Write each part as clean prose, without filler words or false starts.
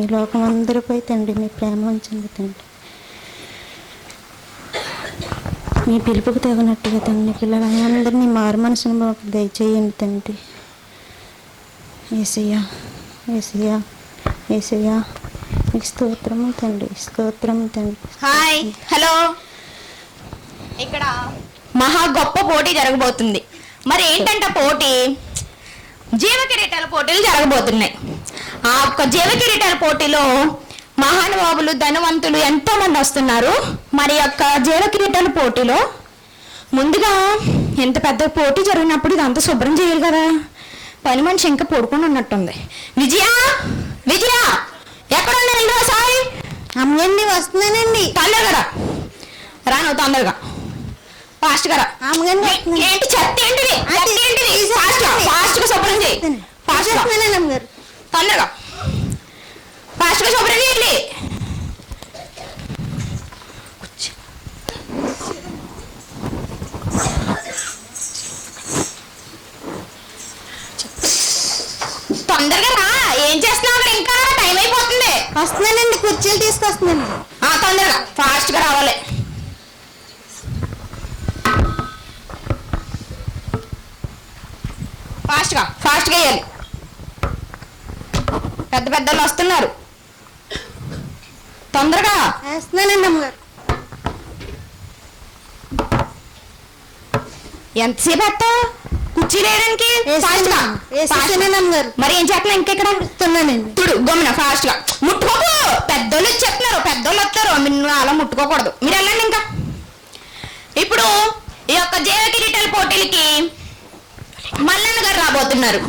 ఈ లోకం అందరిపై తండ్రి మీ ప్రేమ ఉంచండి తండ్రి. మీ పిలుపుకు తగినట్టుగా తండ్రి పిల్లలందరినీ మారు మనసును మాకు దయచేయండి తండ్రి. యేసయ్యా యేసయ్యా యేసయ్యా మీకు స్తోత్రము తండ్రి, స్తోత్రము తండ్రి. హాయ్ హలో, ఇక్కడ మహా గొప్ప పోటీ జరగబోతుంది. మరి ఏంటంటే పోటీ జీవ కిరీటాల పోటీలు జరగబోతున్నాయి. ఆ ఒక్క జీవ కిరీటాల పోటీలో మహానుభావులు ధనవంతులు ఎంతో మంది వస్తున్నారు. మరి యొక్క జీవ కిరీటాల పోటీలో ముందుగా ఎంత పెద్ద పోటీ జరిగినప్పుడు ఇదంతా శుభ్రం చేయాలి కదా. పని మనిషి ఇంకా పడుకొని ఉన్నట్టుంది. విజయ విజయ ఎక్కడ ఉన్నారండి? సాయి అమ్మగారిని వస్తున్నానండి. తొందరగా రా, నువ్వు తొందరగా ఫాస్ట్ గా రా. ఏంటి చెత్త ఏంటిది? ఫాస్ట్ గా శుభ్రం చేయి. ఫాస్ట్ గా తొందరగా ఫాస్ట్ గా శుభ్రం చేయండి. తొందరగా రా. ఏం చేస్తున్నావు? ఇంకా టైం అయిపోతుంది. వస్తున్నానండి, కుర్చీలు తీసుకొస్తున్నాను. తొందరగా ఫాస్ట్ గా రావాలి. ఫాస్ట్ గా వేయాలి. పెద్ద పెద్దలు వస్తున్నారు. తొందరగా వేస్తున్నానండి అమ్మగారు. ఎంతసేపు వస్తావు కుర్చీ వేయడానికి? అమ్మగారు మరి ఏం చేస్తున్నా? ఇంకెక్కడ వస్తున్నానండి. చూడు గమ్మున ఫాస్ట్ గా ముట్టుకోకు. పెద్దోళ్ళు చెప్తున్నారు, పెద్దోళ్ళు వస్తారు, మీరు అలా ముట్టుకోకూడదు. మీరు వెళ్ళండి. ఇంకా ఇప్పుడు ఈ యొక్క జీవ కిరీటాల పోటీలకి మల్లన్న గారు రాబోతున్నారు.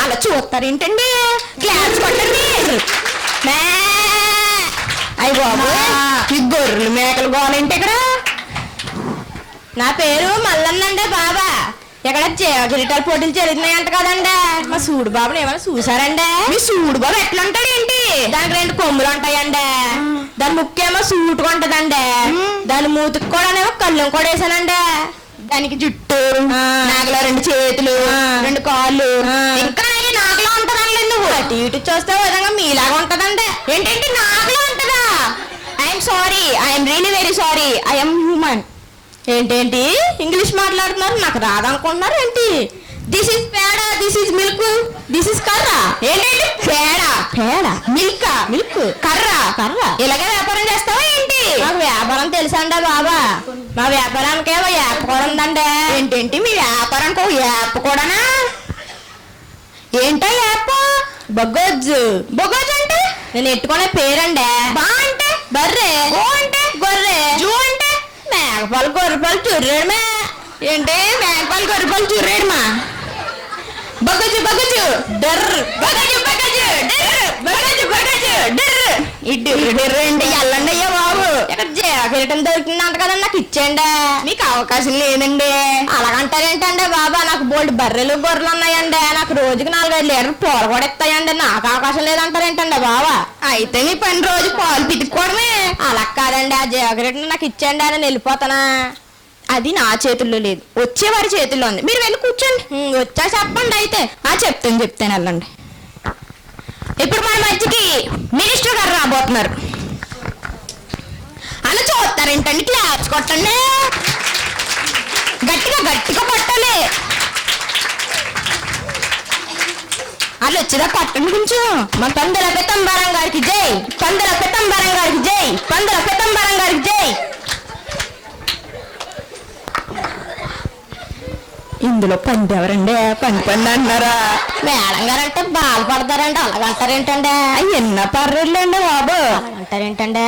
అలా చూస్తారు ఏంటండి? క్లాస్ కొట్టండి. అయ్యి బాబు, ఈ గొర్రెలు మేకలు గోలేంటి ఇక్కడ? నా పేరు మల్లన్న అండి బాబా. ఇక్కడ జీవ కిరీటాల పోటీలు జరుగుతున్నాయంట కదండి. మా సూడు బాబుని ఏమైనా చూసారండి? మీ సూడు బాబు ఎట్లా ఉంటాడు ఏంటి? దానికి 2 కొమ్ములు ఉంటాయండి. దాని ముక్కేమో సూటుగా ఉంటదండి. దాని మూతికి కూడా కళ్ళం కూడా వేసానండి. దానికి జుట్టు, నాగలో 2 చేతులు, 2 కాళ్ళు, ఇంకా నాగలో ఉంటదండి. నువ్వు అటు ఇటు చూస్తే విధంగా మీలాగా ఉంటదండి. ఏంటంటే నాగలో ఉంటదా? I'm sorry, I'm really very sorry, I'm human. ఏంటేంటి ఇంగ్లీష్ మాట్లాడుతున్నారు? నాకు రాదనుకుంటున్నారు ఏంటి? దిస్ ఇస్ పేడ, this is milk, this is కర్ర. ఏంటంటే పేడ మిల్క్, కర్ర. ఇలాగే వ్యాపారం చేస్తావా ఏంటి? నాకు వ్యాపారం తెలుసండి బాబా. మా వ్యాపారానికి యాప్ కూడా ఉందండి. ఏంటేంటి మీ వ్యాపారానికి ఒక యాప్ కూడానా? ఏంటో యాప్? బొగ్గోజు అంటే నేను ఎట్టుకునే పేరండి. బా అంటే బర్రె, గో అంటే గొర్రె, జూ అంటే మేకపాలు గొర్రెపాలు చుర్రేడమా. ఏంటి మేకపాలు గొర్రెపాలు చుర్రేడమా? బగజు డర్ర, బగజు డర్ర. ఈ డిర్ర ఏంటి? ఎల్లండి అయ్యా బాబు. ఇక్కడ జీవకిరీటం దొరికిందంట కదండి, నాకు ఇచ్చేయండి. మీకు అవకాశం లేదండి. అలాగంటారేంటండి బాబా? నాకు బోల్డ్ బర్రెలు గొర్రెలు ఉన్నాయండి. నాకు రోజుకి 4-5 లీటర్లు పాలు కూడా ఇస్తాయండి. నాకు అవకాశం లేదంటారేంటండి బాబా? అయితే మీ పని రోజు పాలు పితుక్కోవడమే. అలా కాదండి, ఆ జీవకిరీటం నాకు ఇచ్చేయండి అని వెళ్ళిపోతానా? అది నా చేతుల్లో లేదు, వచ్చేవారి చేతుల్లో ఉంది. మీరు వెళ్ళి కూర్చోండి. వచ్చా చెప్పండి. అయితే చెప్తాను వెళ్ళండి. ఇప్పుడు మన మధ్యకి మినిస్టర్ గారు రాబోతున్నారు. అలా చూస్తారేంటండి? క్లాప్స్ కొట్టండి, గట్టిగా కొట్టాలి. వాళ్ళు వచ్చేదా కొట్టండి కొంచెం. మన పందల పెతంబరం గారికి జై, పందల పెతంబరం గారికి జై, పందల పెతంబరం గారికి జై. ఇందులో పంది ఎవరండి? పంది అంటున్నారా? మేడం గారంటే బాధపడతారండి. అలాగంటారేంటండి? ఎన్న పర్లేండి బాబు, అలాగంటారేంటండి?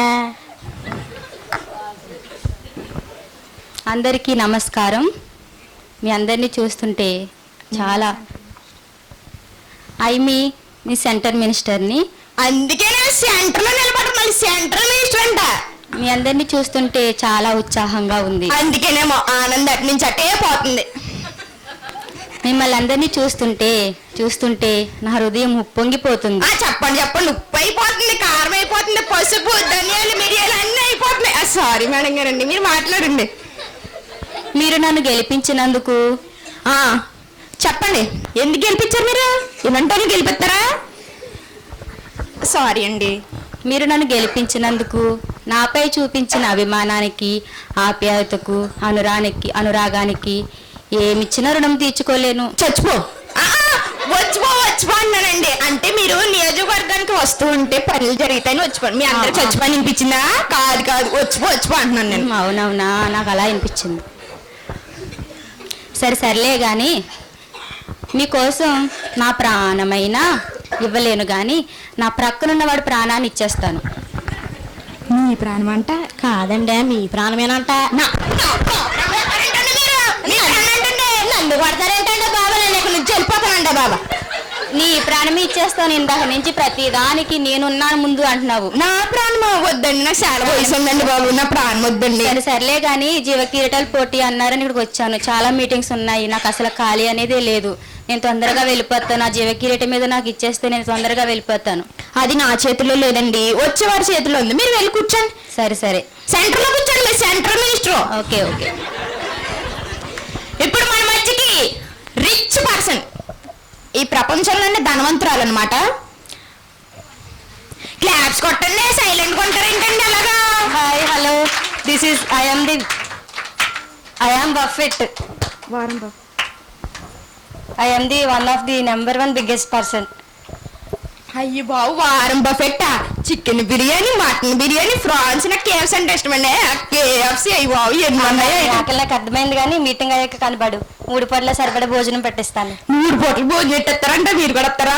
అందరికీ నమస్కారం. మీ అందరినీ చూస్తుంటే చాలా మీ సెంటర్ మినిస్టర్ని. అందుకే నేను సెంటర్లో నిలబడి మళ్ళీ సెంట్రల్ మినిస్టర్ అంట. మీ అందరినీ చూస్తుంటే చాలా ఉత్సాహంగా ఉంది. అందుకేనేమో ఆనందం అటు నుంచి అట్టే పోతుంది. మిమ్మల్ని అందరినీ చూస్తుంటే నా హృదయం ఉప్పొంగిపోతుంది. చెప్పండి ఉప్పు అయిపోతుంది, కారం అయిపోతుంది, పసుపు, ధనియాలు, మిరియాలు అన్నీ అయిపోతున్నాయి. సారీ మేడం గారండి, మీరు మాట్లాడండి. మీరు నన్ను గెలిపించినందుకు చెప్పండి, ఎందుకు గెలిపించారు? మీరు ఏమంటారు? గెలిపిస్తారా? సారీ అండి. మీరు నన్ను గెలిపించినందుకు, నాపై చూపించిన అభిమానానికి, ఆప్యాయతకు, అనురాగానికి ఏమిచ్చిన రుణం తీర్చుకోలేను. చచ్చిపో. వచ్చిపో అన్నానండి. అంటే మీరు నియోజకవర్గానికి వస్తూ ఉంటే పనులు జరుగుతాయని వచ్చిపోండి. మీ అందరూ చచ్చిపోయి అనిపించిందా? కాదు వచ్చిపో అంటున్నాను నేను. అవునవునా, నాకు అలా అనిపించింది. సరేలే కానీ మీకోసం నా ప్రాణమైనా ఇవ్వలేను, కానీ నా ప్రక్కనున్న వాడి ప్రాణాన్ని ఇచ్చేస్తాను. మీ ప్రాణం అంట? కాదండి, మీ ప్రాణమేనంట. నన్ను కొడతారేంటంటే బాబా, నేను ఇక్కడ నుంచి వెళ్ళిపోతానండి బాబా. నీ ప్రాణమే ఇచ్చేస్తాను. ఇందాక నుంచి ప్రతి దానికి నేనున్నాను ముందు అంటున్నావు. నా ప్రాణం వద్దండి, నాకు చాలా వయసు ఉందండి బాబు, నా ప్రాణం వద్దండి. సరేలే కానీ జీవ కిరీటాల పోటీ అన్నారని ఇక్కడికి వచ్చాను. చాలా మీటింగ్స్ ఉన్నాయి, నాకు అసలు ఖాళీ అనేది లేదు. నేను తొందరగా వెళ్ళిపోతాను. ఆ జీవ కిరీటం మీద నాకు ఇచ్చేస్తే నేను తొందరగా వెళ్ళిపోతాను. అది నా చేతిలో లేదండి, వచ్చేవారి చేతిలో ఉంది. మీరు వెళ్ళి కూర్చోండి. సరే సెంటర్ లో కూర్చోండి, మీరు సెంట్రల్ మినిస్టర్. ఓకే. ఇప్పుడు మన మధ్యకి రిచ్ పర్సన్, ఈ ప్రపంచంలోనే ధనవంతురాలు అనమాట. క్లాప్స్ కొట్టండి, సైలెంట్ కొంటారు ఏంటండి అలాగా? Hi, hello, this is I am Buffett. I am the one of the number one biggest person. అయ్యి బాబు, వారం బఫెట్టా? Chicken biryani, mutton biryani, prawns, నాకు కేఎఫ్సీ అంటే ఇష్టమండి. కేఎఫ్సీ అయ్యి బాబు ఎన్ని ఉన్నాయో. ఆకలి నాకు అర్థమైంది, కానీ మీటింగ్ అయ్యాక కనబడు. 3 పూటల సరిపడా భోజనం పెట్టిస్తాను. 3 పూటలు భోజనం పెట్టేస్తారంట, మీరు కూడా వస్తారా?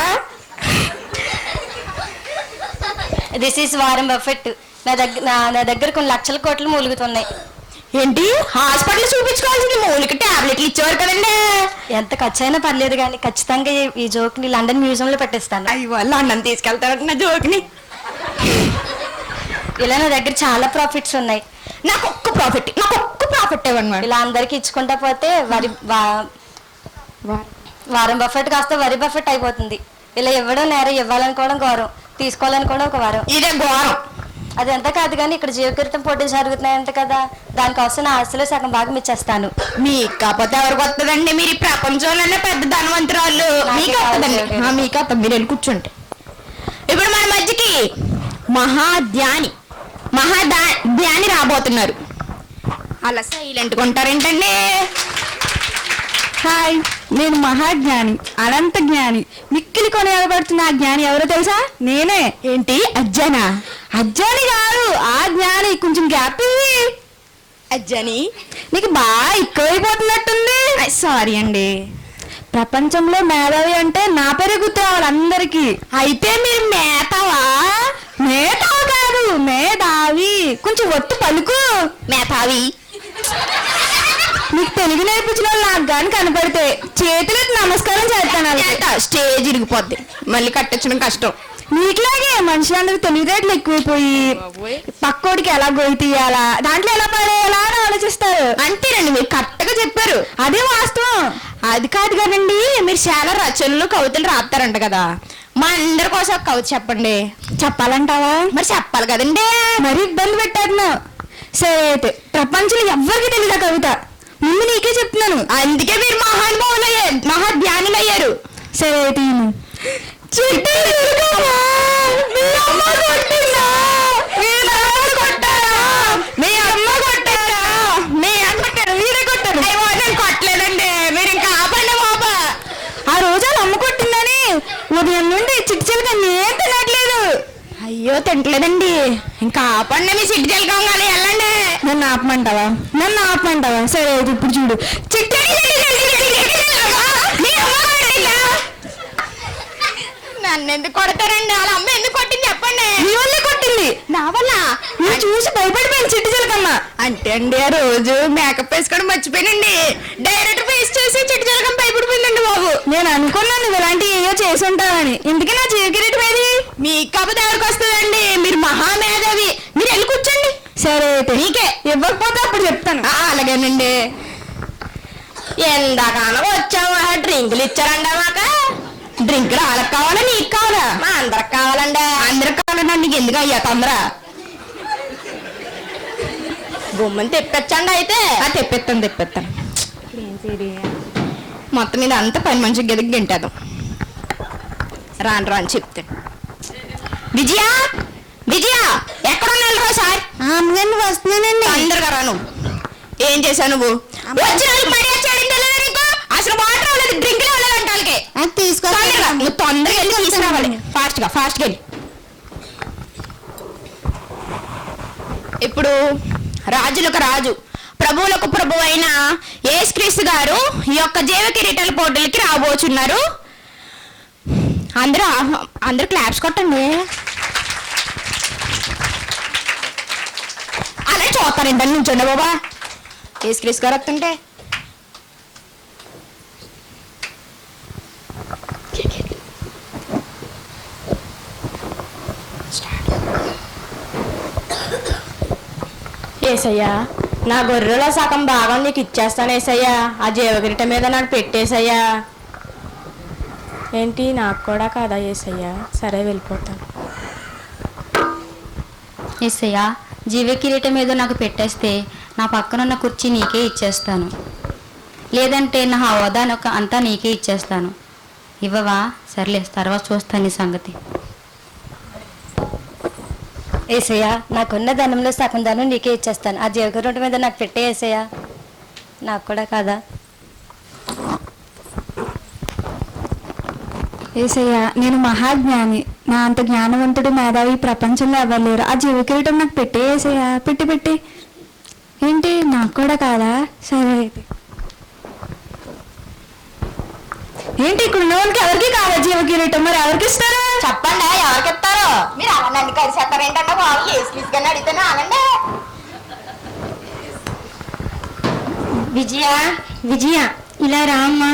దిస్ ఈస్ వారం బఫెట్. నా దగ్గర కొన్ని లక్షల కోట్లు మూలుగుతున్నాయి. ఏంటి, హాస్పిటల్ చూపించుకోవాల్సింది? మూలికి టాబ్లెట్లు ఇచ్చేవారు కదండి. ఎంత ఖర్చు అయినా పర్లేదు, కానీ ఖచ్చితంగా ఈ జోక్ని లండన్ మ్యూజియంలో పెట్టిస్తాను. అయ్యో, లండన్ తీసుకెళ్తారంట నా జోక్ని. ఇలా నా దగ్గర చాలా ప్రాఫిట్స్ ఉన్నాయి. నాకు ఒక్క ప్రాఫిట్ ఇవ్వండి. ఇలా అందరికి ఇచ్చుకుంటా పోతే వారం బఫెట్ కాస్త వరి బఫెట్ అయిపోతుంది. ఇలా ఇవ్వడం నేరం, ఇవ్వాలనుకోవడం గౌరవం, తీసుకోవాలనుకోవడం ఒక వారం. ఇదే ఘోరం. అది ఎంత కాదు, కానీ ఇక్కడ జీవకిరీటం పోటీలు జరుగుతున్నాయంట కదా, దానికోసం నా ఆస్తులో సగం భాగం ఇచ్చేస్తాను. మీకు కాకపోతే ఎవరికి వస్తుందండి? మీరు ఈ ప్రపంచంలోనే పెద్ద ధనవంతురాలు. మీకు వస్తుందండి. మీకు వస్తుంది, మీరు వెళ్ళి కూర్చుంటే. ఇప్పుడు మన మధ్యకి మహాధ్యాని రాబోతున్నారు. అలా సైలెంట్గా ఉంటారేంటండి? హాయ్, నేను మహాజ్ఞాని, అనంత జ్ఞాని, మిక్కిలి కొనియాడబడుతున్న ఆ జ్ఞాని ఎవరో తెలుసా? నేనే. ఏంటి, అజ్జానా? అజ్జాని కాదు, ఆ జ్ఞాని. కొంచెం గ్యాప్ ఇవ్వి. అజ్జాని నీకు బాగా ఎక్కువైపోతున్నట్టుంది. సారీ అండి. ప్రపంచంలో మేధావి అంటే నా పేరే గుర్తు రావాలి అందరికి. అయితే మీరు మేతావా? మేధావి కాదు, మేధావి. కొంచెం ఒట్టు పలుకు. మేధావి. నీకు తెలుగు నేర్పించిన వాళ్ళు నాకు కానీ కనపడితే చేతులకు నమస్కారం చేస్తాను. స్టేజ్ ఇరిగిపోద్ది, మళ్ళీ కట్టించడం కష్టం. నీకులాగే మనుషులందరూ తెలివితేటలు ఎక్కువైపోయి పక్కోడికి ఎలా గొయ్యి తీయాలా, దాంట్లో ఎలా పడేయాలా అని ఆలోచిస్తారు. అంతేనండి, మీరు కరెక్ట్గా చెప్పారు. అదే వాస్తవం. అది కాదు కదండి, మీరు చాలా రచనలు, కవితలు రాస్తారంట కదా. మా అందరి కోసం ఒక కవిత చెప్పండి. చెప్పాలంటావా? మరి చెప్పాలి కదండి. మరి ఇబ్బంది పెట్టేస్తున్నావు. సరే అయితే, ప్రపంచంలో ఎవ్వరికి తెలియదు కవిత, ముందు నీకే చెప్తున్నాను. అందుకే మీరు మహాధ్యానులు అయ్యారు. సరే అయితే, కొట్టలేదండి, మీరు ఇంకా ఆపండి బాబా. ఆ రోజు వాళ్ళ అమ్మ కొట్టిందని ఉదయం నుండి చిట్చిలుగా నేను తినట్లేదు. అయ్యో, తింటలేదండి, ఇంకా ఆపండి. మీ సిట్టి జలకంగానే వెళ్ళండి. నన్ను ఆపమంటావా? సరే అయితే ఇప్పుడు చూడు. నన్ను ఎందుకు కొడతారండి? వాళ్ళ అమ్మ ఎందుకు కొట్టింది చెప్పండి. నీ వల్లే కొట్టింది. నా వల్ల? నువ్వు చూసి భయపడిపోయింది చిట్టి చిలకమ్మ. అంటే అండి, ఆ రోజు మేకప్ వేసుకోవడం మర్చిపోయానండి. డైరెక్టర్ ఫేస్ చేసి చిట్టి చిలకమ్మ భయపడిపోయిందండి బాబు. నేను అనుకున్నాను నువ్వు ఇలాంటివి ఏవో చేసి ఉంటావని. ఇందుకే నా జీవకిరీటం ఏది? మీకు కాకపోతే ఎవరికి వస్తుందండి? మీరు మహామేధావి, మీరు వెళ్ళి కూర్చోండి. సరే అయితే, మీకే. ఇవ్వకపోతే అప్పుడు చెప్తాను. అలాగేనండి. ఎందాకాలం వచ్చావా? డ్రింకులు ఇచ్చారండి మాక. డ్రింకులు వాళ్ళకి కావాలా, నీకు కావాలా? మా అందరికి కావాలండి. అందరికి కావాలండి. నీకు ఎందుకు అయ్యా తొందర? బొమ్మని తెప్పించండి. అయితే తెప్పిస్తాను. మొత్తం మీద అంతా పని మంచిగా గదికి గంటేద్దాం. రాను చెప్తాను. విజయ విజయ ఎక్కడ ఉన్నావు సార్? అమ్మగారిని వస్తున్నానండి. తొందరగా రా. నువ్వు ఏం చేశావు? నువ్వు వచ్చిన వాళ్ళకి పడేసాడు నీకు. అసలు వాటర్ అవ్వలేదు, డ్రింక్ అవ్వలేదు అంటే అది తీసుకొస్తాను. నువ్వు తొందరగా వెళ్ళి తీసుకురావాలి. ఫాస్ట్గా వెళ్ళి. ఇప్పుడు రాజులకు రాజు ప్రభువులకు ప్రభు అయిన యేసుక్రీస్తు గారు ఈ యొక్క జీవ కిరీటాల పోటీలకి రాబోచున్నారు. అందరూ క్లాప్స్ కొట్టండి. అలా చూస్తారు ఇంత నుంచండి బాబా. యేసుక్రీస్తు గారు వస్తుంటే ఏసయ్యా, నా గొర్రెలో సగం భాగం నీకు ఇచ్చేస్తాను ఏసయ్యా. ఆ జీవకిరీట మీద నాకు పెట్టేసయ్యా. ఏంటి, నాకు కూడా కాదా ఏసయ్యా? సరే, వెళ్ళిపోతాను. యేసయ్యా, జీవ కిరీటం మీద నాకు పెట్టేస్తే నా పక్కనున్న కుర్చీ నీకే ఇచ్చేస్తాను, లేదంటే నా హోదా అంతా నీకే ఇచ్చేస్తాను. ఇవ్వవా? సర్లే, తర్వాత చూస్తాను నీ సంగతి. ఏసయ్యా, నాకున్న ధనంలో సగం ధనం నీకే ఇచ్చేస్తాను. ఆ జీవకిరీటం మీద నాకు పెట్టే ఏసయ్యా, నాకు కూడా కాదా? ఏసయ్యా, నేను మహాజ్ఞాని. నా అంత జ్ఞానవంతుడు మేధావి ప్రపంచంలో ఎవరు. ఆ జీవకిరీటం నాకు పెట్టే ఏసయ్యా, పెట్టి. ఏంటి, నాకు కూడా కాదా? సరే అయితే. ఏంటి, ఇక్కడ ఉన్న వాళ్ళకి ఎవరికి కాదా జీవకిరీటం? మరి ఎవరికి ఇస్తారు? చెప్పండి, ఎవరికి ఇస్తారు? మీరు అలా నన్ను కలిసేస్తారు ఏంటంటే వాళ్ళు యేసుక్రీస్తుని అడిగితేనే అనండి. విజయ ఇలా రామ్మా.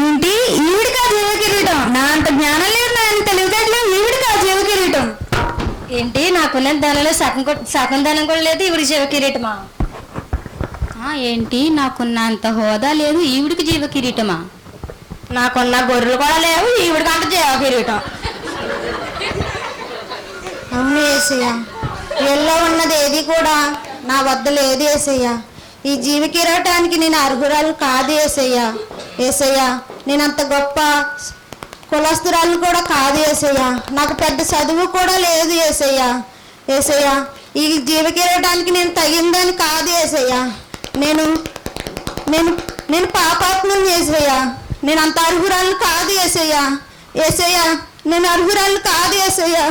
ఏంటి, ఈవిడికా జీవకిరీటం? నా అంత జ్ఞానం లేదు, నా అంత తెలివితేటలు. ఈవిడికా జీవకిరీటం? ఏంటి, నాకున్న ధనంలో సగం ధనం కూడా లేదు, ఈవిడి జీవకిరీటమా? ఏంటి, నాకున్న అంత హోదా లేదు, ఈవిడికి జీవ కిరీటమా? నాకున్న గొర్రెలు కూడా లేవు, ఈవిడికంటే జీవ కిరీటం. అవును ఏసయ్యా, ఎల్లో ఉన్నది ఏది కూడా నా వద్ద లేదు ఏసయ్యా. ఈ జీవ కిరీటానికి నేను అర్హురాలు కాదు ఏసయ్యా. ఏసయ్యా, నేను అంత గొప్ప కులస్తురాలు కూడా కాదు ఏసయ్యా. నాకు పెద్ద చదువు కూడా లేదు ఏసయ్యా. ఏసయ్యా, ఈ జీవ కిరీటానికి నేను తగిందని కాదు ఏసయ్యా. నేను నేను నేను పాపాత్మని ఏసయ్యా. నేను అంత అర్హురాలు కాదు ఏసయ్యా. ఏసయ్యా, నేను అర్హురాలు కాదు ఏసయ్యా.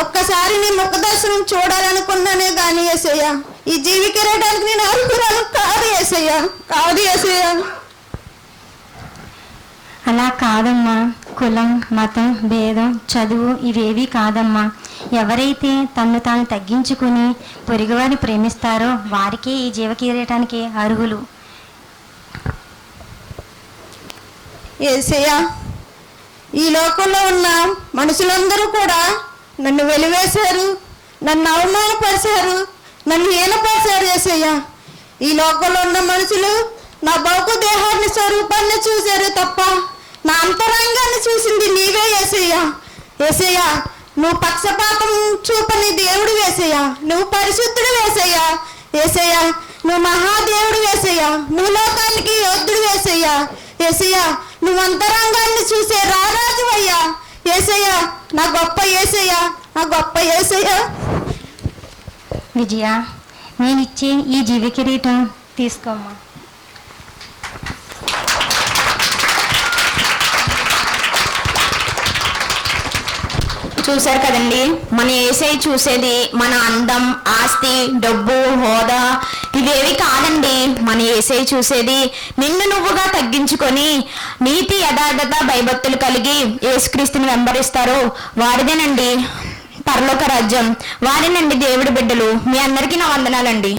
ఒక్కసారి నీ ముఖ దర్శనం చూడాలనుకున్నానే కానీ ఏసయ్యా, ఈ జీవ కిరీటానికి నేను అర్హురాలు కాదు ఏసయ్యా, కాదు ఏసయ్యా. అలా కాదమ్మా. కులం, మతం, భేదం, చదువు ఇవేవి కాదమ్మా. ఎవరైతే తన్ను తాను తగ్గించుకుని పొరుగువారిని ప్రేమిస్తారో వారికే ఈ జీవ కిరీటానికి అర్హులు. ఏసయ్యా, ఈ లోకంలో ఉన్న మనుషులందరూ కూడా నన్ను వెలివేశారు, నన్ను అవమానపరిచారు, నన్ను హీనపరిచారు ఏసయ్యా. ఈ లోకంలో ఉన్న మనుషులు నా భౌతిక దేహాన్ని స్వరూపాన్ని చూశారు తప్ప నా అంతరంగాన్ని చూసింది నీవే ఏసయ్యా. ఏసయ్యా, నువ్వు పక్షపాతం చూపని దేవుడు వేసయ్యా. నువ్వు పరిశుద్ధుడు వేసయ్యా. ఏసయ్యా, నువ్వు మహాదేవుడు వేసయ్యా. నువ్వు లోకానికి యోధుడు వేసయ్యా. ఏసయ్యా, నువ్వు అంతరంగాన్ని చూసే రారాజు అయ్యా. ఏసయ్యా, నా గొప్ప ఏసయ్యా, నా గొప్ప ఏసయ్యా. విజయ, నేనిచ్చే ఈ జీవ కిరీటం తీసుకోమ్మా. చూశారు కదండి, మన ఏసై చూసేది మన అందం, ఆస్తి, డబ్బు, హోదా ఇవేవి కాదండి. మన ఏసై చూసేది నిన్ను నువ్వుగా తగ్గించుకొని నీతి, యథార్థత, భయభక్తులు కలిగి యేసుక్రీస్తుని వెంబడిస్తారో వారిదేనండి పరలోక రాజ్యం. వారినండి దేవుడి బిడ్డలు. మీ అందరికీ నా వందనాలండి.